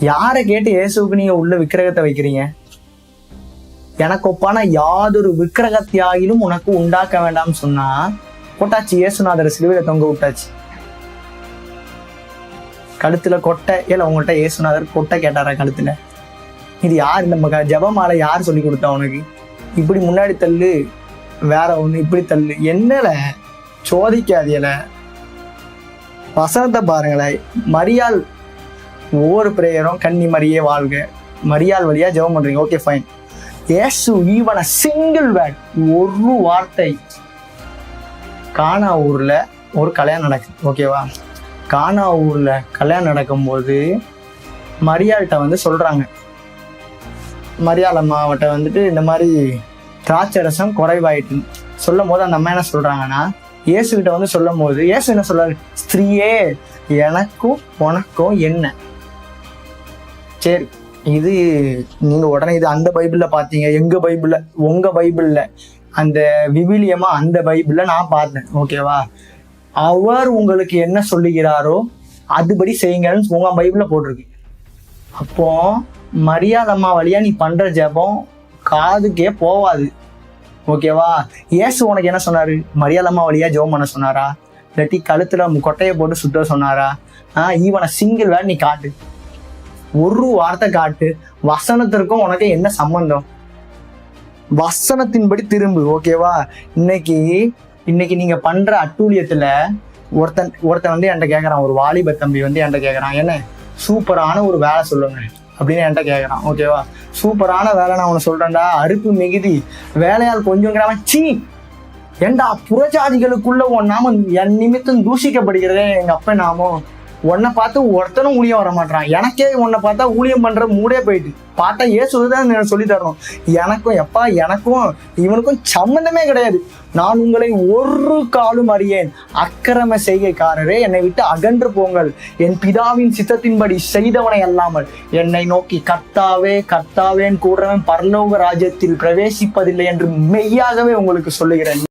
யாரை கேட்டு இயேசுவுக்கு நீங்க உள்ள விக்கிரகத்தை வைக்கிறீங்க? எனக்கு ஒப்பான யாதொரு விக்கிரகத்தியாயிலும் உனக்கு உண்டாக்க வேண்டாம்னு சொன்னா போட்டாச்சு. இயேசுநாதரை சிலுவையில தொங்க விட்டாச்சு. கழுத்துல கொட்டை. ஏல உங்கள்கிட்ட இயேசுநாதர் கொட்டை கேட்டாரா கழுத்துல? இது யார்? நம்ம ஜபமாலை யார் சொல்லி கொடுத்தா உனக்கு? இப்படி முன்னாடி தள்ளு, வேற ஒண்ணு இப்படி தள்ளு. என்னல சோதிக்காதியல. வசனத்தை பாருங்களேன். மரியாள் ஒவ்வொரு பிரேயரும் கன்னி மரியே வாழ்க, மரியாள் வழியா ஜெபம் பண்றீங்க. Okay fine. இயேசு ஈவன் சிங்கிள் வேர்ட், ஒரு வார்த்தை. கானா ஊர்ல ஒரு கல்யாணம் நடக்குது. ஓகேவா? கானா ஊர்ல கல்யாணம் நடக்கும்போது மரியாள்கிட்ட சொல்றாங்க, மரியாள் அம்மாவட்ட இந்த மாதிரி திராட்சரசம் குறைவாயிட்டு சொல்லும் போது அந்த அம்மா என்ன சொல்றாங்கன்னா, இயேசுகிட்ட சொல்லும் போது இயேசு என்ன சொல்றாரு? ஸ்திரீயே, எனக்கும் உனக்கும் என்ன? சரி, இது நீங்க உடனே இது அந்த பைபிள்ல பாத்தீங்க, எங்க பைபிள்ல, உங்க பைபிள்ல, அந்த விவிலியமா அந்த பைபிள்ல நான் பார்த்தேன். ஓகேவா? அவர் உங்களுக்கு என்ன சொல்லுகிறாரோ அதுபடி செய்யுங்கன்னு உங்க பைபிள்ல போட்டிருக்கு. அப்போ மரியாள் அம்மா வழியா நீ பண்ற ஜெபம் காதுக்கே போவாது. ஓகேவா? இயேசு உனக்கு என்ன சொன்னாரு? மரியாள் அம்மா வழியா ஜெபம் பண்ண சொன்னாரா? இல்லாட்டி கழுத்துல கொட்டையை போட்டு சுத்த சொன்னாரா? ஈவன சிங்கிள் வேர்ட் நீ காட்டு, ஒரு வார்த்தை காட்டு. வசனத்திற்கும் உனக்கு என்ன சம்பந்தம்? வசனத்தின்படி திரும்பு. ஓகேவா? இன்னைக்கு நீங்க பண்ற அட்டூழியத்துல ஒருத்தன் என்கிட்ட கேட்கறான், ஒரு வாலிப தம்பி என்கிட்ட கேட்கறான், என்ன சூப்பரான ஒரு வேலை சொல்லுங்க அப்படின்னு என்கிட்ட கேட்கறான். ஓகேவா? சூப்பரான வேலை நான் உனக்கு சொல்றேன்டா, அறுப்பு மிகுதி, வேலையால் கொஞ்சம் சீ, ஏண்டா புறஜாதிகளுக்குள்ள உன் நாமம் என் நிமித்தம் தூஷிக்கப்படுகிறதே, எங்க அப்ப நாமம் உன்னை பார்த்து ஒருத்தனும் ஊழியம் வர மாட்டான். எனக்கே உன்னை பார்த்தா ஊழியம் பண்ற மூடே போயிட்டு பார்த்தா இயேசுதான் சொல்லி தரணும். எனக்கும் இவனுக்கும் சம்பந்தமே கிடையாது. நான் உங்களை ஒரு காலும் அறியேன், அக்கிரம செய்கைக்காரரே, என்னை விட்டு அகன்று போங்கள், என் பிதாவின் சித்தத்தின்படி செய்தவனை அல்லாமல் என்னை நோக்கி கர்த்தாவே கர்த்தாவேன்னு கூடுறவன் பரலோக ராஜ்யத்தில் பிரவேசிப்பதில்லை என்று மெய்யாகவே உங்களுக்கு சொல்லுகிறேன்.